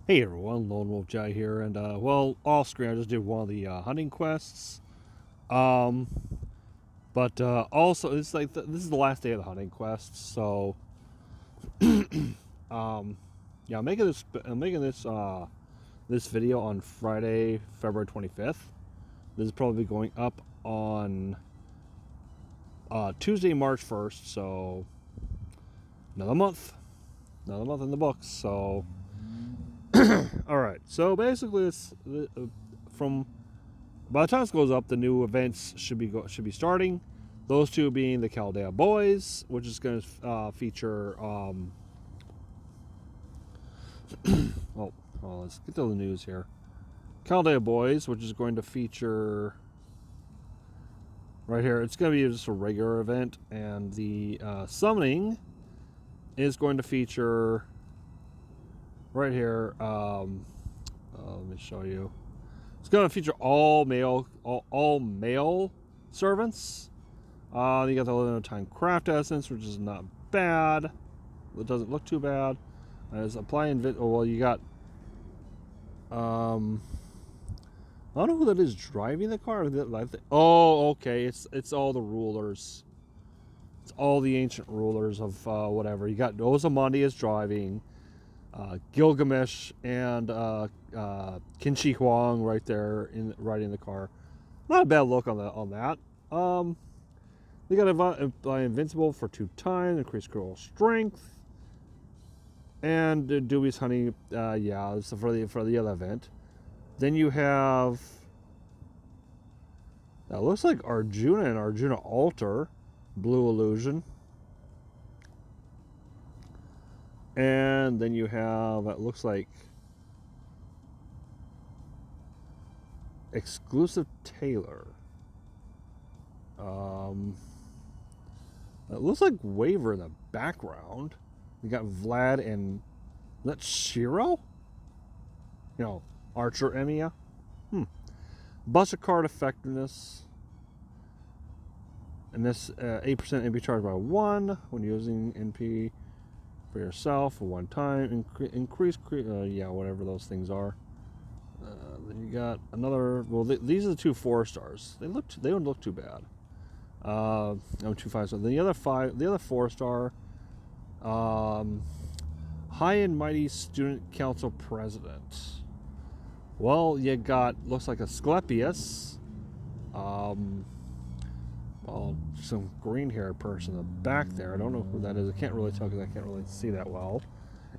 Hey everyone, Lone Wolf Jai here, and well, off screen I just did one of the hunting quests. Um, but also it's like this is the last day of the hunting quest, so um, yeah, I'm making this video on Friday, February 25th. This is probably going up on Tuesday, March 1st. So another month, in the books. So all right, so basically it's from by the time this goes up, the new events should be starting. Those two being the Chaldea Boys, which is going to feature. Let's get to the news here. Chaldea Boys, which is going to feature right here. It's going to be just a regular event, and the summoning is going to feature right here. Let me show you. It's going to feature all male servants. You got the limited time craft essence, which is not bad. It doesn't look too bad. It's applying. Well, you got. I don't know who that is driving the car. Oh, okay. It's all the rulers. It's all the ancient rulers of whatever. You got Ozymandias driving, Gilgamesh and Qinshi Huang right there riding the car. Not a bad look on that. They got invincible for 2 times, increased critical strength, and Dewey's honey. Yeah, so for the other event. Then you have that looks like Arjuna and Arjuna Altar, Blue Illusion, and then you have it looks like exclusive Taylor. It looks like Waver in the background. You got Vlad and that's Shiro. Archer Emiya. Buster card effectiveness. And this 8% NP charged by 1 when using NP for yourself for 1 time. Increase, yeah, whatever those things are. Then you got another. Well, these are the 2 4-stars. They don't look too bad. No 2 5-stars. Then the other 4-star. High and Mighty Student Council President. Well, you got looks like Asclepius. Well, some green-haired person in the back there. I don't know who that is. I can't really tell because I can't really see that well.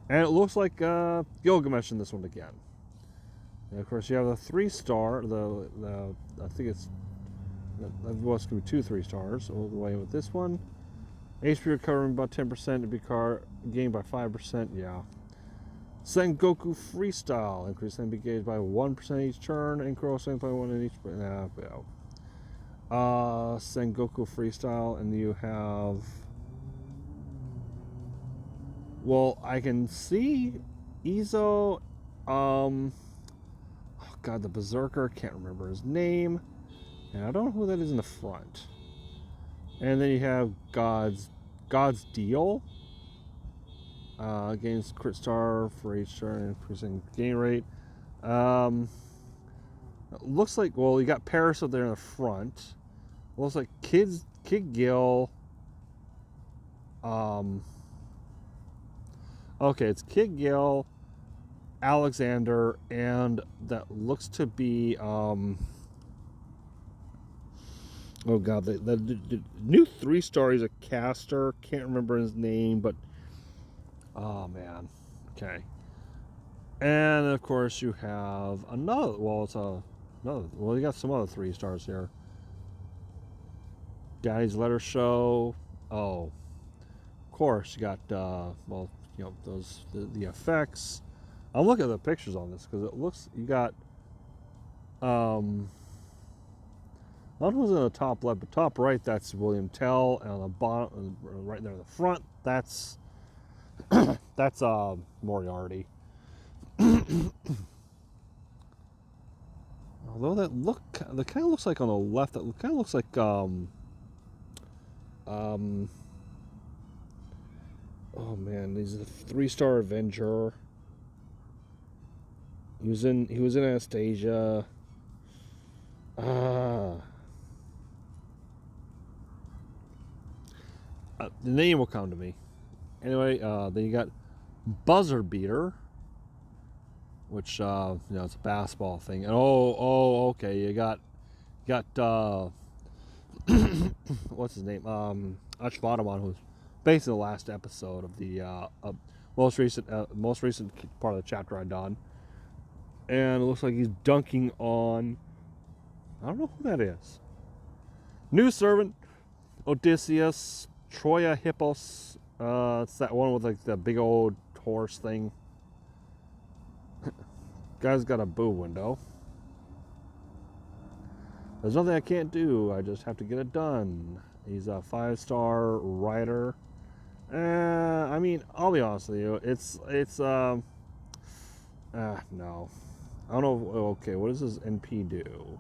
And it looks like Gilgamesh in this one again. And of course, you have the 3-star. I think it's that was going to be 2 3-stars all the way with this one. HP recovering about 10%. To be gained by 5%. Yeah. Sengoku Freestyle. Increase NP gauge by 1% each turn. And cross strength by 1 in each. Sengoku Freestyle. And you have. Well, I can see Izo. Oh God, the Berserker. Can't remember his name. And I don't know who that is in the front. And then you have God's Deal. Gains crit star for each turn, increasing gain rate. It looks like, well, you got Paris up there in the front. It looks like Kid Gill. Okay, it's Kid Gill, Alexander, and that looks to be oh God, the new 3-star is a caster. Can't remember his name, but oh man, okay. And of course you have another. Well, it's another. Well, you got some other 3-stars here. Daddy's Letter Show. Oh, of course you got well, those the effects. I'm looking at the pictures on this because it looks you got not who's in the top left, but top right. That's William Tell, and on the bottom, right there in the front, that's that's Moriarty. Although that kind of looks like on the left, that kind of looks like oh man, these are the 3-star Avenger. He was in Anastasia. The name will come to me. Anyway, then you got Buzzer Beater, which it's a basketball thing. And okay, you got what's his name? Ashvadaman, who's basically the last episode of the most recent part of the chapter I done, and it looks like he's dunking on. I don't know who that is. New servant, Odysseus, Troia Hippos. It's that one with like the big old horse thing. Guy's got a boo window. There's nothing I can't do. I just have to get it done. He's a 5-star writer. I mean, I'll be honest with you. It's no. I don't know. Okay, what does this NP do?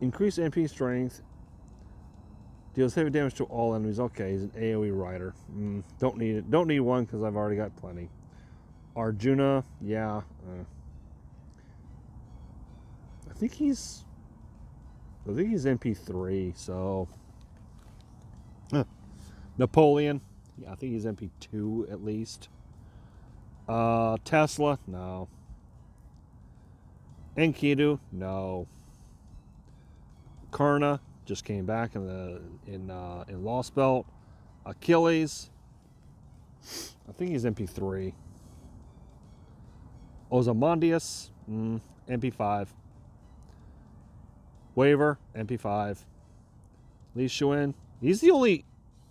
Increase NP strength. Deals heavy damage to all enemies. Okay, he's an AoE writer. Don't need it. Don't need one because I've already got plenty. Arjuna, yeah. I think he's MP3. So Napoleon, yeah, I think he's MP2 at least. Tesla, no. Enkidu, no. Karna just came back in Lostbelt. Achilles, I think he's MP3. Ozymandias, MP5. Waver, MP5. Li Xuan, he's the only.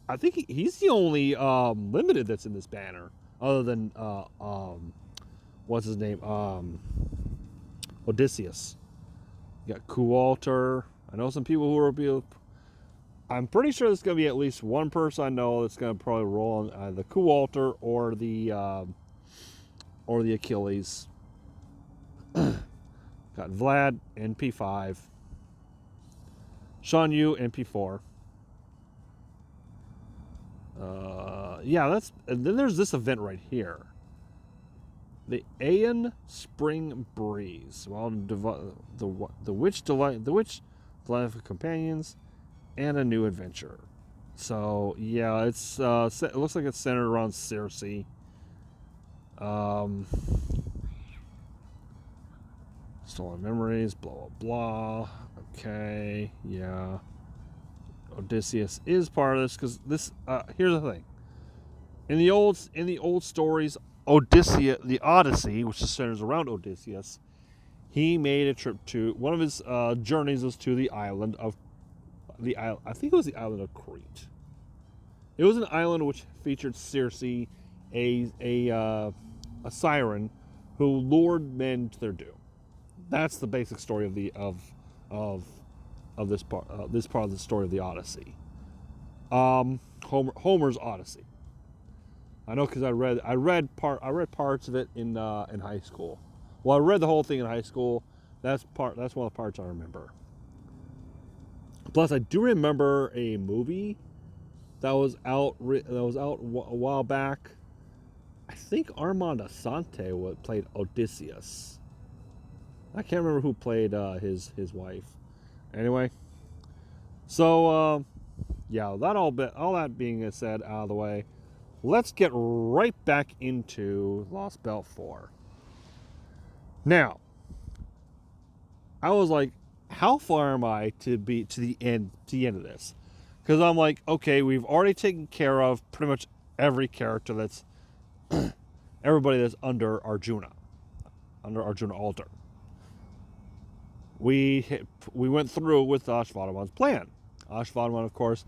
I think he's the only limited that's in this banner, other than what's his name? Odysseus. You got Kualter. I know some people who are. I'm pretty sure there's going to be at least one person I know that's going to probably roll on the Kualter or the Achilles. Got Vlad, NP5. Shan Yu, NP4. And then there's this event right here. The Aeon Spring Breeze. Well, the witch delight of companions, and a new adventure. So yeah, it looks like it's centered around Circe. Stolen memories, blah blah blah. Okay, yeah. Odysseus is part of this because this. Here's the thing. In the old stories, Odysseus, the Odyssey, which centers around Odysseus, he made a trip to one of his journeys was to the island of I think it was the island of Crete. It was an island which featured Circe, a siren who lured men to their doom. That's the basic story of this part of the story of the Odyssey. Homer's Odyssey. I know because I read parts of it in high school. Well, I read the whole thing in high school. That's one of the parts I remember. Plus, I do remember a movie that was out a while back. I think Armand Assante played Odysseus. I can't remember who played his wife. Anyway, so yeah, all that being said out of the way, let's get right back into Lostbelt 4. Now, I was like, how far am I to the end of this? Because I'm like, okay, we've already taken care of pretty much every character that's everybody that's under Arjuna Altar. We went through with Ashvadaman's plan. Ashvadaman, of course,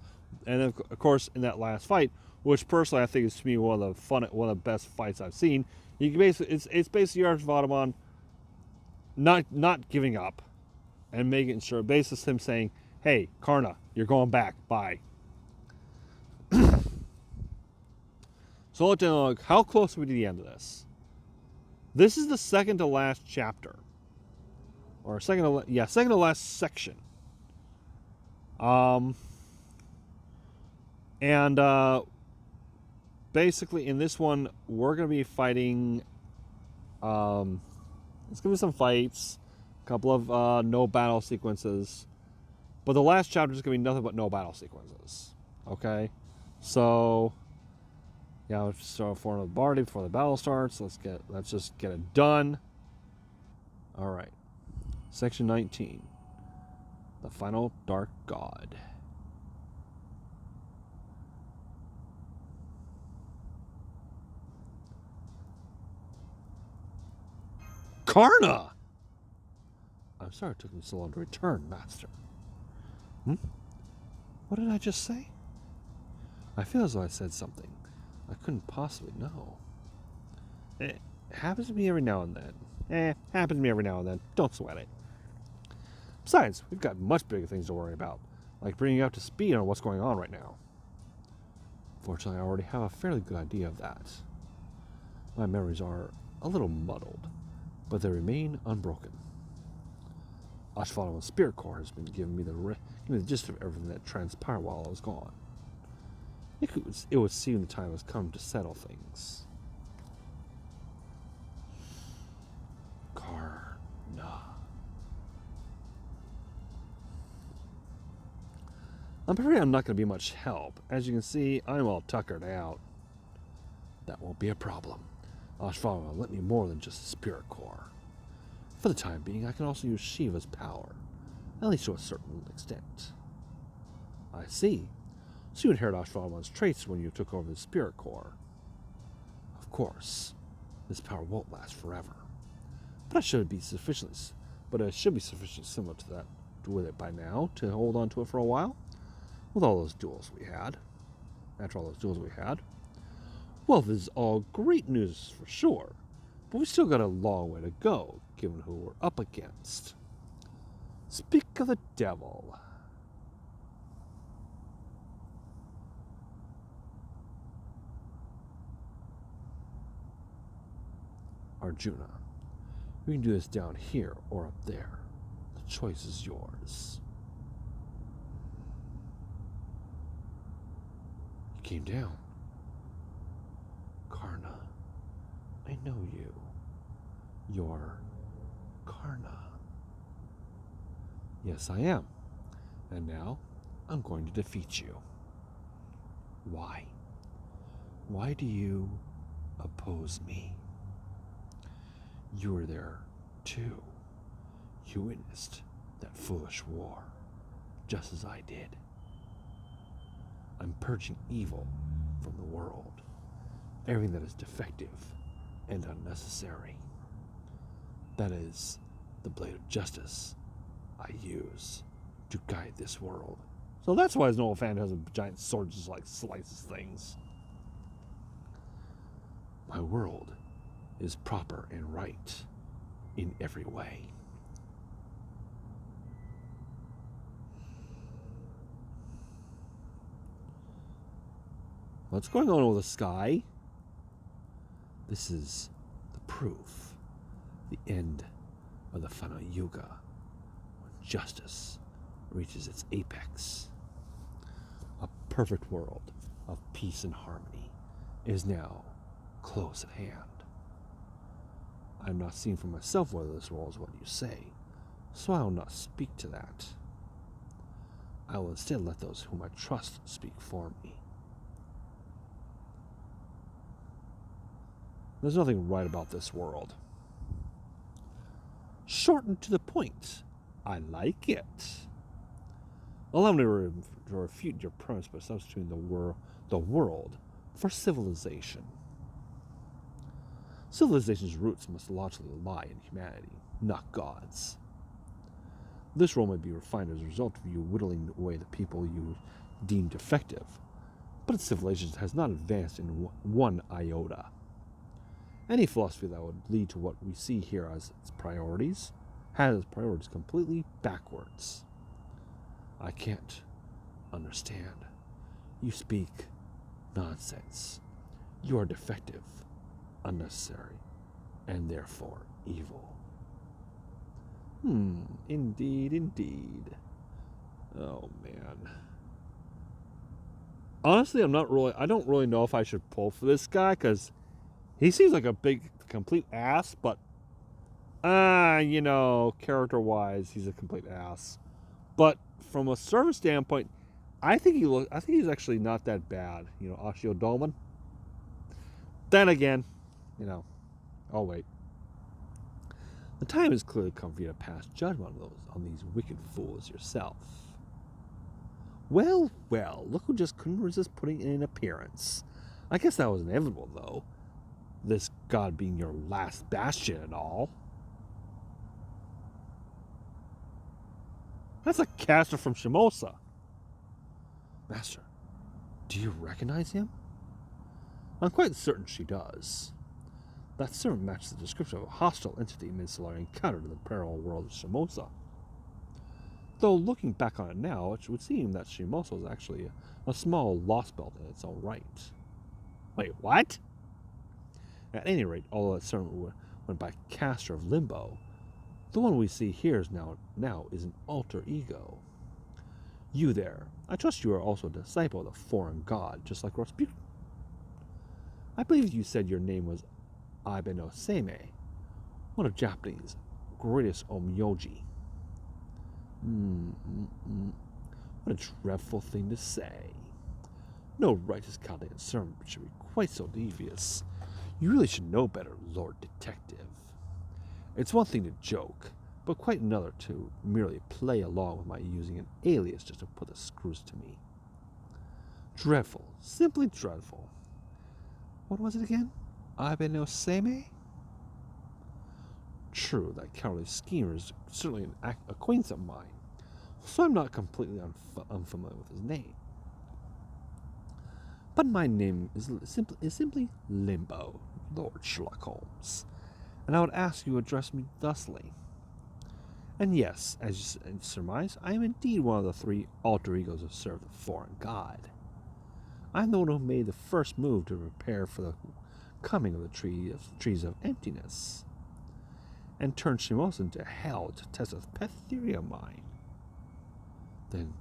and then, of course, in that last fight, which personally I think is to me one of the best fights I've seen. You can basically it's basically Ashvadaman not giving up and making sure, basically him saying, "Hey, Karna, you're going back. Bye." So let's look. How close are we to the end of this? This is the second to last chapter, or second to last section. And basically, in this one, we're going to be fighting. There's going to be some fights, a couple of no battle sequences. But the last chapter is going to be nothing but no battle sequences. Okay? So, yeah, let's start for the party before the battle starts. Let's just get it done. All right. Section 19. The Final Dark God. Karna! I'm sorry it took me so long to return, Master. What did I just say? I feel as though I said something I couldn't possibly know. It happens to me every now and then. Happens to me every now and then. Don't sweat it. Besides, we've got much bigger things to worry about, like bringing you up to speed on what's going on right now. Fortunately, I already have a fairly good idea of that. My memories are a little muddled, but they remain unbroken. Ashvalman's Spirit Corps has been giving me the gist of everything that transpired while I was gone. It would seem the time has come to settle things. Karna. I'm afraid I'm not going to be much help. As you can see, I'm all tuckered out. That won't be a problem. Ashvalman will let me more than just the Spirit Corps. For the time being, I can also use Shiva's power, at least to a certain extent. I see. So you inherit Ashvalman's traits when you took over the Spirit Corps. Of course, this power won't last forever. But it should be sufficiently similar to that with it by now to hold on to it for a while. With all those duels we had. After all those duels we had. Well, this is all great news for sure. But we still got a long way to go, given who we're up against. Speak of the devil. Arjuna, we can do this down here or up there. The choice is yours. You came down. Karna, I know you. You're Karna. Yes, I am. And now, I'm going to defeat you. Why? Why do you oppose me? You were there, too. You witnessed that foolish war, just as I did. I'm purging evil from the world. Everything that is defective and unnecessary. That is the blade of justice I use to guide this world. So that's why Noel Fan has a giant sword just like slices things. My world is proper and right in every way. What's going on with the sky? This is the proof, the end of the final yuga, when justice reaches its apex. A perfect world of peace and harmony is now close at hand. I have not seen for myself whether this world is what you say, so I will not speak to that. I will instead let those whom I trust speak for me. There's nothing right about this world. Short and to the point. I like it. Allow me to refute your premise by substituting the world for civilization. Civilization's roots must logically lie in humanity, not gods. This world may be refined as a result of you whittling away the people you deem defective, but its civilization has not advanced in one iota. Any philosophy that would lead to what we see here as its priorities has its priorities completely backwards. I can't understand. You speak nonsense. You are defective, unnecessary, and therefore evil. Indeed, indeed. Oh, man. Honestly, I don't really know if I should pull for this guy, because he seems like a big, complete ass, but, you know, character-wise, he's a complete ass. But from a service standpoint, I think he's actually not that bad, you know, Ashio Dolman. Then again, you know, I'll wait. The time has clearly come for you to pass judgment on these wicked fools yourself. Well, well, look who just couldn't resist putting in an appearance. I guess that was inevitable, though. This god being your last bastion and all. That's a caster from Shimosa. Master, do you recognize him? I'm quite certain she does. That servant matches the description of a hostile entity Mid-Solari encountered in the parallel world of Shimosa. Though looking back on it now, it would seem that Shimosa was actually a small Lostbelt in its own right. Wait, what? At any rate, although that servant went by caster of Limbo, the one we see here is now is an alter ego. You there, I trust you are also a disciple of the foreign god, just like Rasputin. I believe you said your name was Ibe no Seimei, one of Japanese greatest omyoji. What a dreadful thing to say. No righteous Chaldean servant should be quite so devious. You really should know better, Lord Detective. It's one thing to joke, but quite another to merely play along with my using an alias just to put the screws to me. Dreadful, simply dreadful. What was it again? Ibe no Seimei? True, that cowardly schemer is certainly an acquaintance of mine, so I'm not completely unfamiliar with his name. But my name is simply Limbo, Lord Sherlock Holmes, and I would ask you to address me thusly. And yes, as you surmise, I am indeed one of the 3 alter egos who serve the foreign god. I'm the one who made the first move to prepare for the coming of the trees of emptiness, and turned Shimosa into hell to test a pet theory of mine. Then,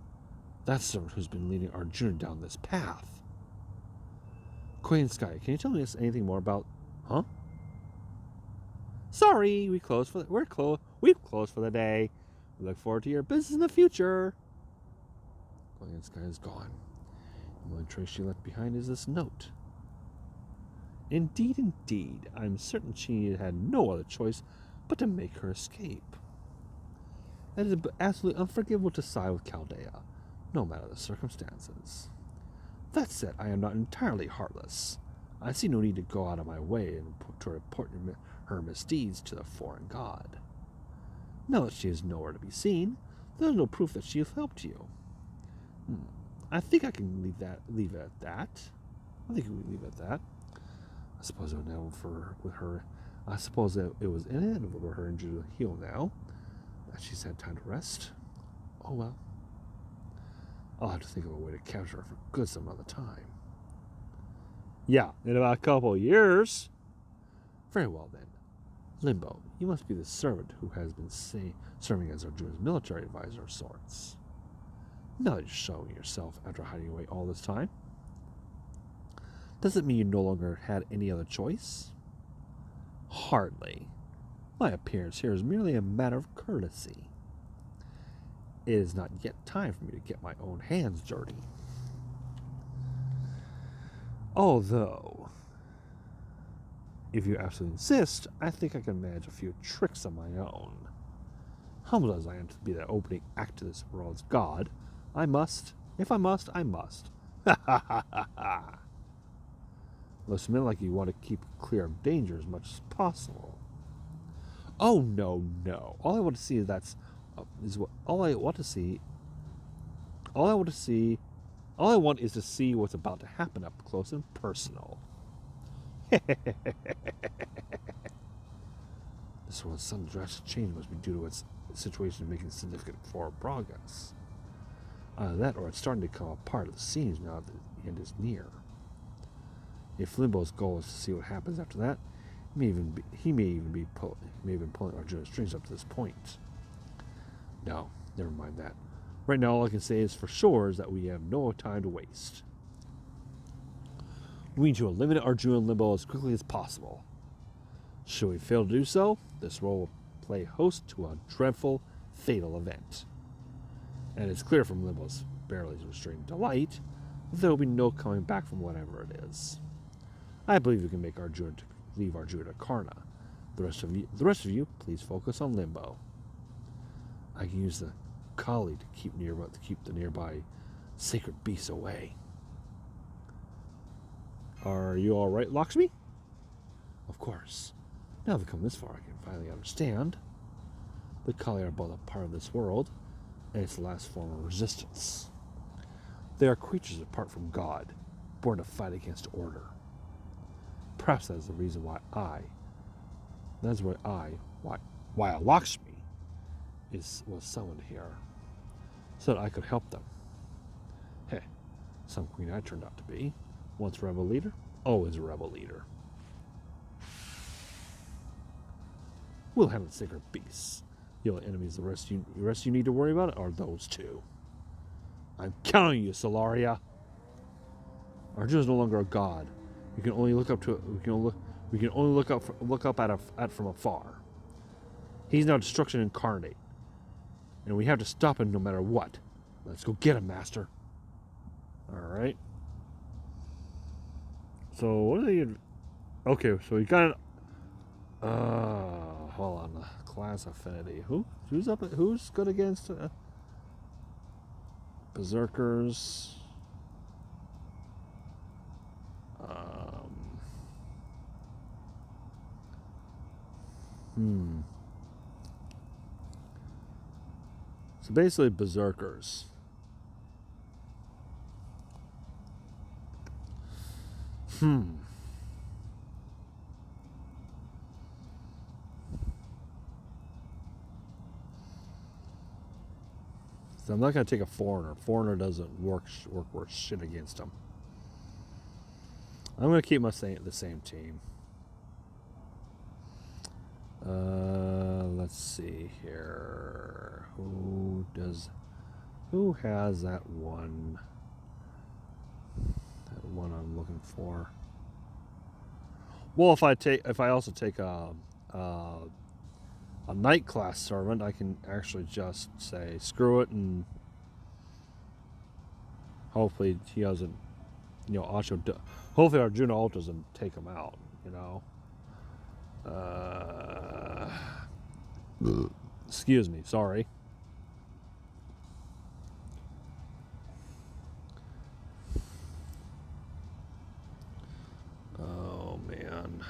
that's someone who's been leading our journey down this path. Queen Sky, can you tell me anything more about? Huh? Sorry, we've closed for the day. We look forward to your business in the future. Queen Sky is gone. The only trace she left behind is this note. Indeed, I'm certain she had no other choice but to make her escape. It is absolutely unforgivable to side with Chaldea, no matter the circumstances. That said, I am not entirely heartless. I see no need to go out of my way to report her misdeeds to the foreign god. Now that she is nowhere to be seen, there is no proof that she has helped you. I think I can leave it at that. I suppose it would now with her. I suppose that it was inevitable for her injury to heal now that she's had time to rest. Oh well. I'll have to think of a way to capture her for good some other time. Yeah, in about a couple of years. Very well then. Limbo, you must be the servant who has been serving as Arjuna's military advisor of sorts. Now that you're showing yourself after hiding away all this time, does it mean you no longer had any other choice? Hardly. My appearance here is merely a matter of courtesy. It is not yet time for me to get my own hands dirty. Although, if you absolutely insist, I think I can manage a few tricks of my own. Humble as I am to be the opening act to this world's god, I must. If I must, I must. Ha ha ha ha ha. Looks to me like you want to keep clear of danger as much as possible. Oh no. All I want to see is to see what's about to happen up close and personal. This world's sudden drastic change must be due to its situation making significant forward progress. Either that, or it's starting to come apart at the seams now that the end is near. If Limbo's goal is to see what happens after that, he may have been pulling Arjuna's strings up to this point. No, never mind that. Right now, all I can say is for sure is that we have no time to waste. We need to eliminate Arjuna in Limbo as quickly as possible. Should we fail to do so, this role will play host to a dreadful, fatal event. And it's clear from Limbo's barely restrained delight that there will be no coming back from whatever it is. I believe we can make Arjuna leave Arjuna to Karna. The rest of you, please focus on Limbo. I can use the Kali to keep the nearby sacred beasts away. Are you all right, Lakshmi? Of course. Now that I've come this far, I can finally understand. The Kali are both a part of this world, and it's the last form of resistance. They are creatures apart from God, born to fight against order. Perhaps that is the reason why Lakshmi was summoned here, so that I could help them. Hey, some queen I turned out to be. Once a rebel leader, always a rebel leader. We'll handle the sacred beasts. The only enemies the rest you need to worry about are those two. I'm counting you, Solaria. Arjuna is no longer a god. We can only look up at from afar. He's now destruction incarnate, and we have to stop him no matter what. Let's go get him, Master. All right. So what are they? Okay, so we got an. Hold on. Class affinity. Who's good against berserkers? So basically, berserkers. So I'm not going to take a foreigner. Foreigner doesn't work worth shit against him. I'm going to keep the same team. Let's see here. Who has that one? That one I'm looking for. Well, if I also take a night class servant, I can actually just say screw it, and hopefully he doesn't, hopefully Arjuna Alt doesn't take him out, excuse me, sorry. Oh man.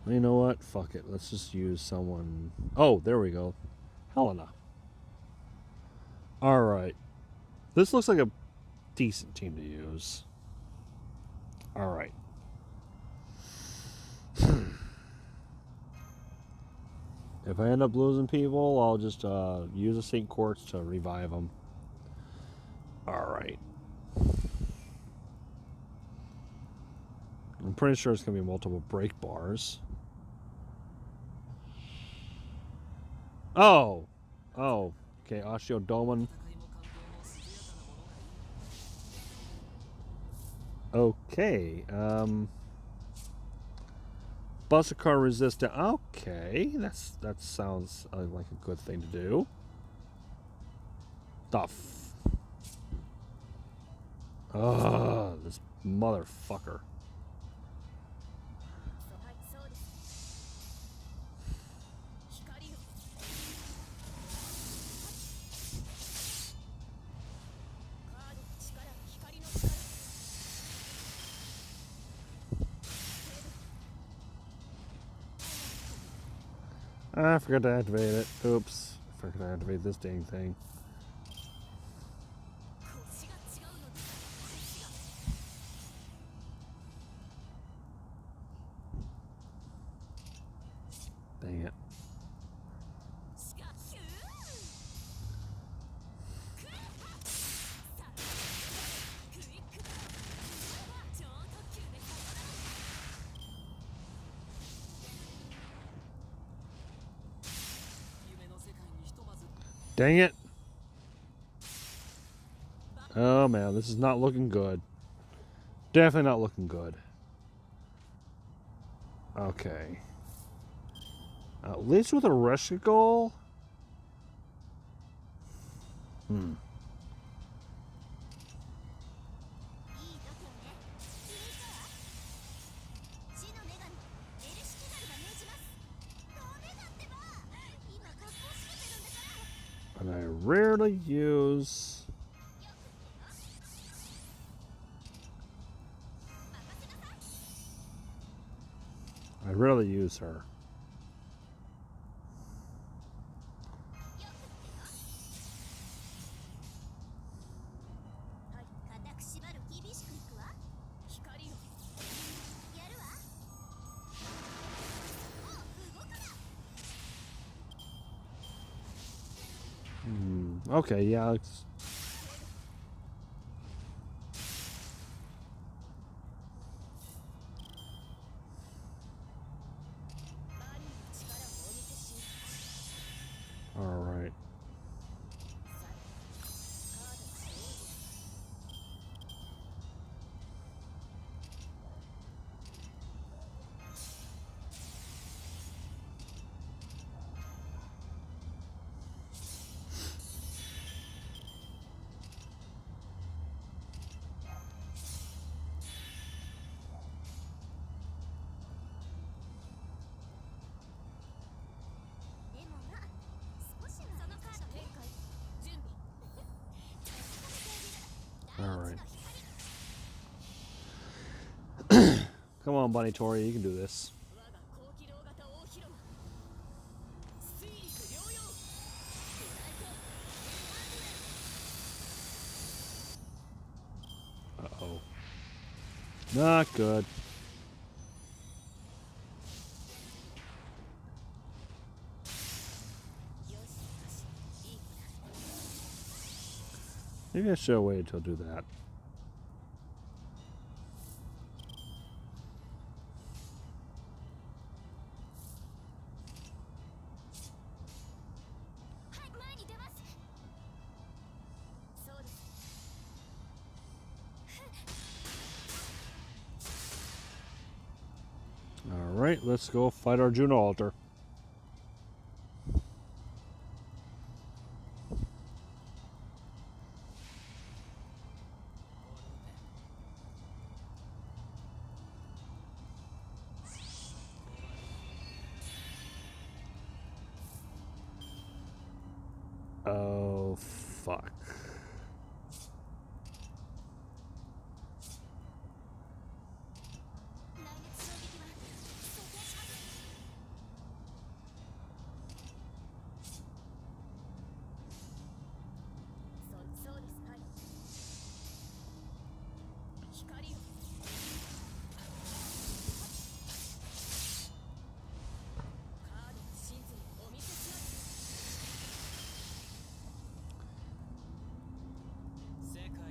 You know what? Fuck it. Let's just use someone. Oh, there we go. Helena. Alright. This looks like a decent team to use. Alright. If I end up losing people, I'll just use a St. Quartz to revive them. Alright. I'm pretty sure it's going to be multiple break bars. Oh, okay, Osteodoman. Okay, Buster resistant. Okay, that sounds like a good thing to do. This motherfucker. I forgot to activate it. Oops. I forgot to activate this dang thing. Dang it. Dang it. Oh man, this is not looking good. Definitely not looking good. Okay. At least with a rush goal. And I rarely use... I rarely use her. Okay, yeah. All right. All right. Come on, Bunny Tori, you can do this. Uh-oh. Not good. Maybe I should wait until do that. Alright, let's go fight our Juno altar. Oh, fuck.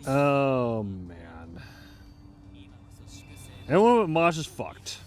Oh, man. Everyone but Mosh is fucked.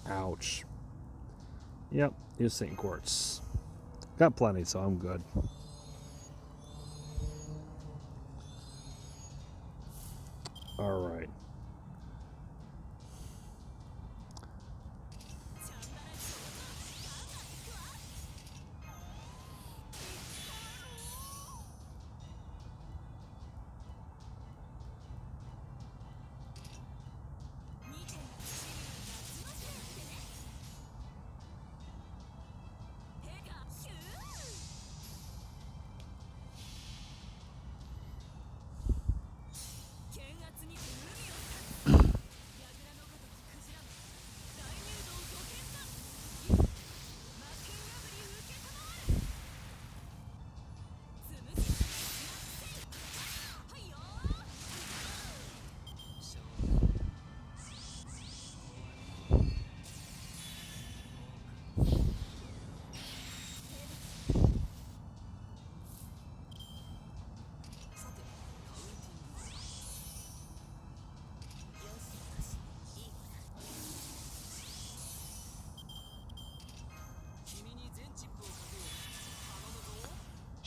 Ouch. Yep, use St. Quartz. Got plenty, so I'm good. Alright.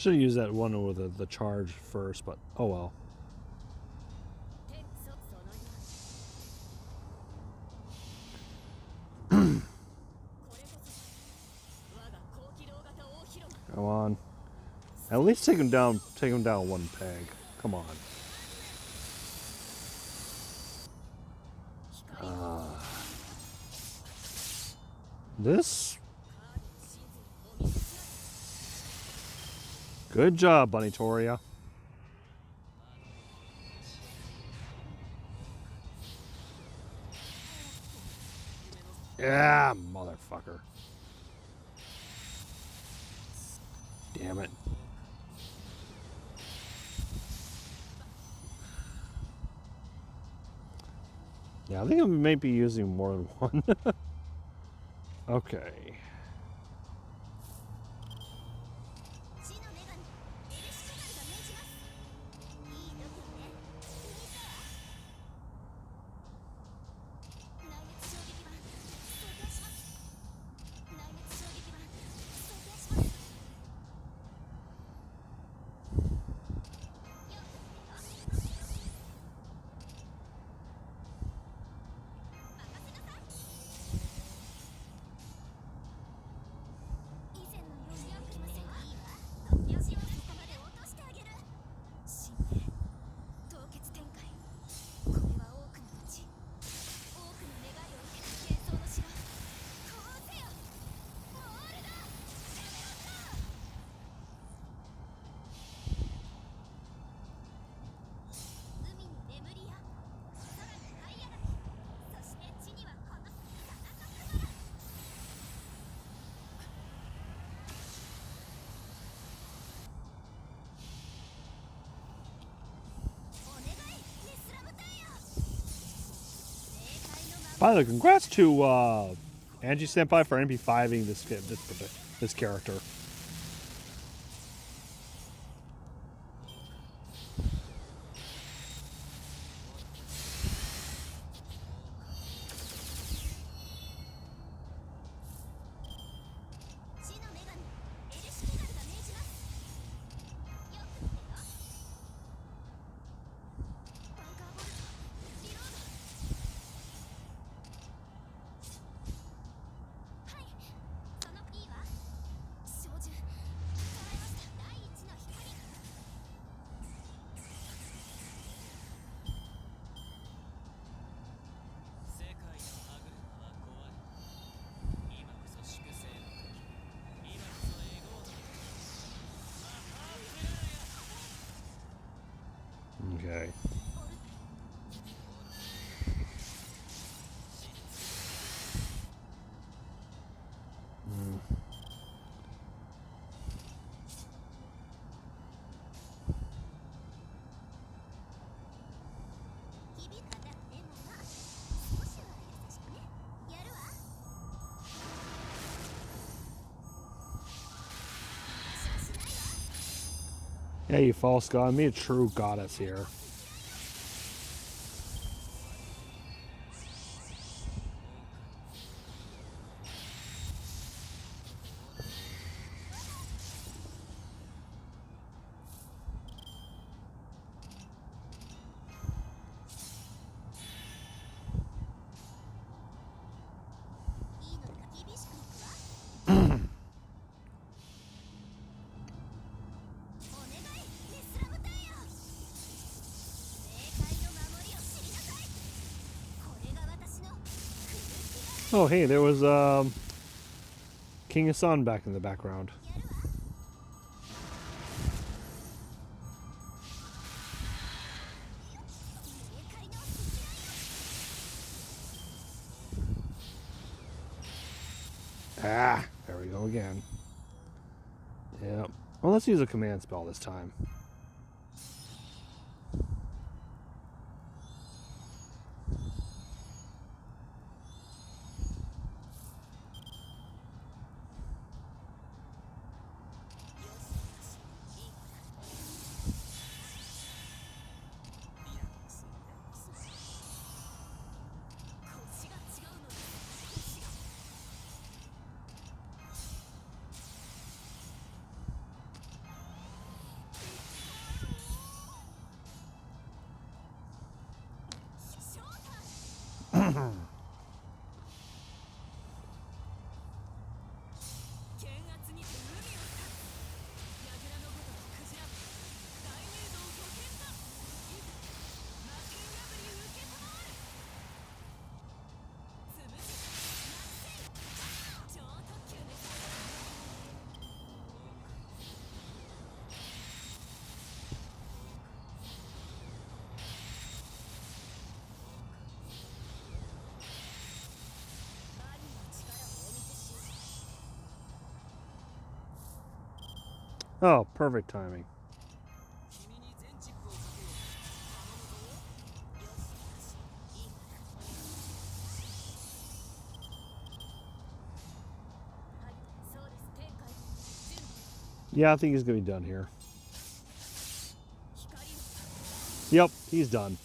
Should have used that one with the charge first, but oh well. Come on. At least take him down one peg. Come on. This? Good job, Bunny Toria. Yeah, motherfucker. Damn it. Yeah, I think I may be using more than one. Okay. By the way, congrats to Angie Senpai for MP5ing this character. Okay. Yeah, you false god. Me a true goddess here. Oh, hey, there was King of Sun back in the background. Ah, there we go again. Yep. Well, let's use a command spell this time. Oh, perfect timing. Yeah, I think he's going to be done here. Yep, he's done.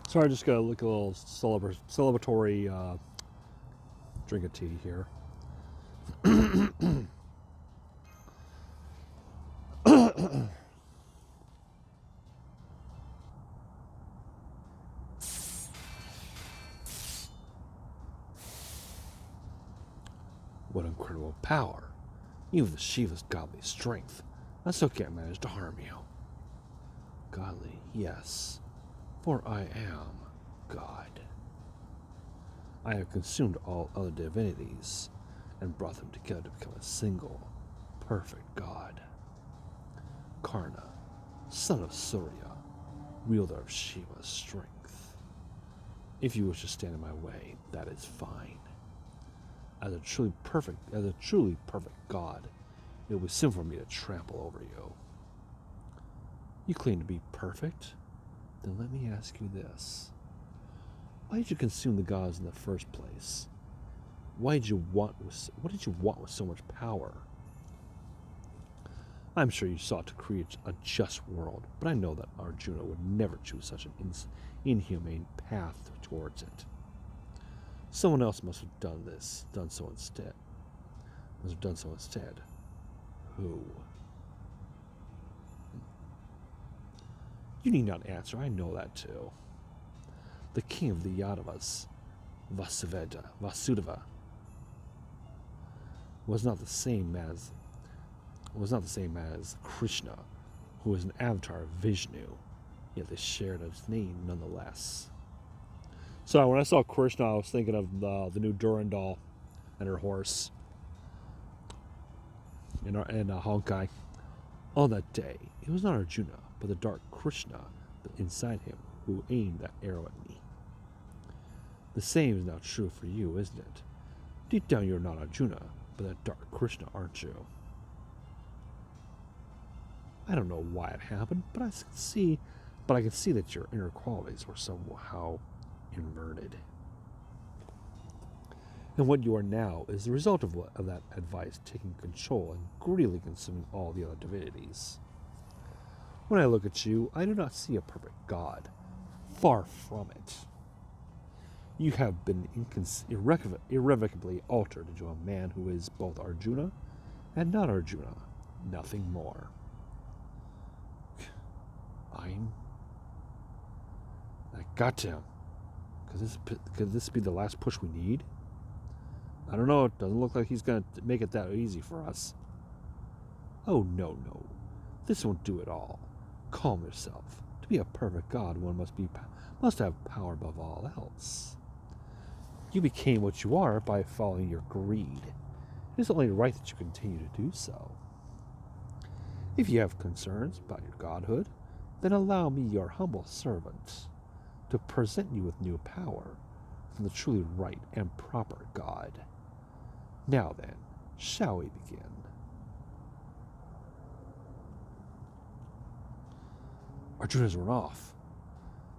So I just got to look a little celebratory drink of tea here. What incredible power! You have the Shiva's godly strength. I still can't manage to harm you. Godly, yes, for I am God. I have consumed all other divinities and brought them together to become a single, perfect God. Karna, son of Surya, wielder of Shiva's strength. If you wish to stand in my way, that is fine. As a truly perfect God, it would be sinful for me to trample over you. You claim to be perfect? Then let me ask you this. Why did you consume the gods in the first place? What did you want with so much power? I'm sure you sought to create a just world, but I know that Arjuna would never choose such an inhumane path towards it. Someone else must have done so instead. Who? You need not answer, I know that too. The king of the Yadavas, Vasudeva, was not the same as Krishna, who was an avatar of Vishnu, yet they shared a name nonetheless. So when I saw Krishna, I was thinking of the new Durandal and her horse in Honkai. On that day, it was not Arjuna, but the dark Krishna inside him who aimed that arrow at me. The same is now true for you, isn't it? Deep down you're not Arjuna, but that dark Krishna, aren't you? I don't know why it happened, but I can see that your inner qualities were somehow inverted. And what you are now is the result of that advice taking control and greedily consuming all the other divinities. When I look at you, I do not see a perfect God. Far from it. You have been irrevocably altered into a man who is both Arjuna and not Arjuna. Nothing more. I got him. Could this be the last push we need? I don't know. It doesn't look like he's going to make it that easy for us. Oh, no. This won't do it all. Calm yourself. To be a perfect God, one must have power above all else. You became what you are by following your greed. It is only right that you continue to do so. If you have concerns about your godhood, then allow me, your humble servant, to present you with new power from the truly right and proper God. Now then, shall we begin? Arjuna's run off.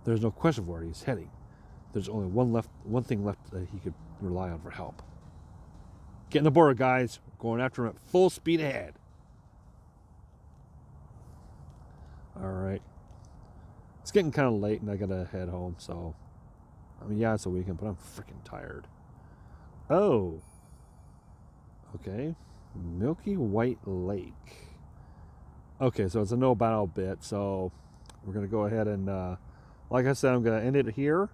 There's no question of where he's heading. There's only one thing left that he could rely on for help. Get in the border, guys. We're going after him at full speed ahead. Alright. It's getting kind of late and I gotta head home, so... yeah, it's a weekend, but I'm freaking tired. Oh. Okay. Milky White Lake. Okay, so it's a no battle bit, so... we're gonna go ahead and... like I said, I'm gonna end it here.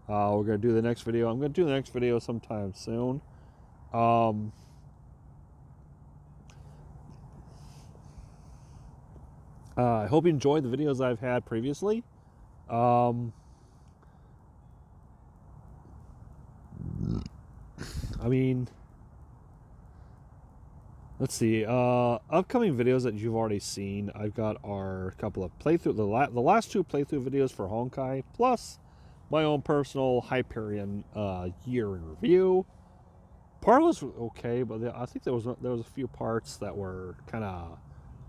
We're gonna do the next video. I'm gonna do the next video sometime soon. I hope you enjoyed the videos I've had previously. I mean, let's see. Upcoming videos that you've already seen. I've got our couple of playthrough, the last two playthrough videos for Honkai, plus my own personal Hyperion year in review. Part was okay, but I think there was a few parts that were kind of,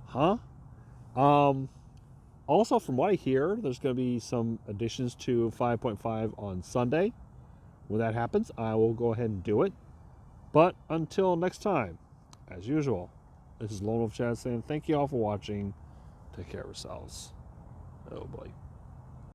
huh? Also, from what I hear, there's going to be some additions to 5.5 on Sunday. When that happens, I will go ahead and do it. But until next time, as usual, this is Lone Wolf Chad saying thank you all for watching. Take care of yourselves. Oh boy.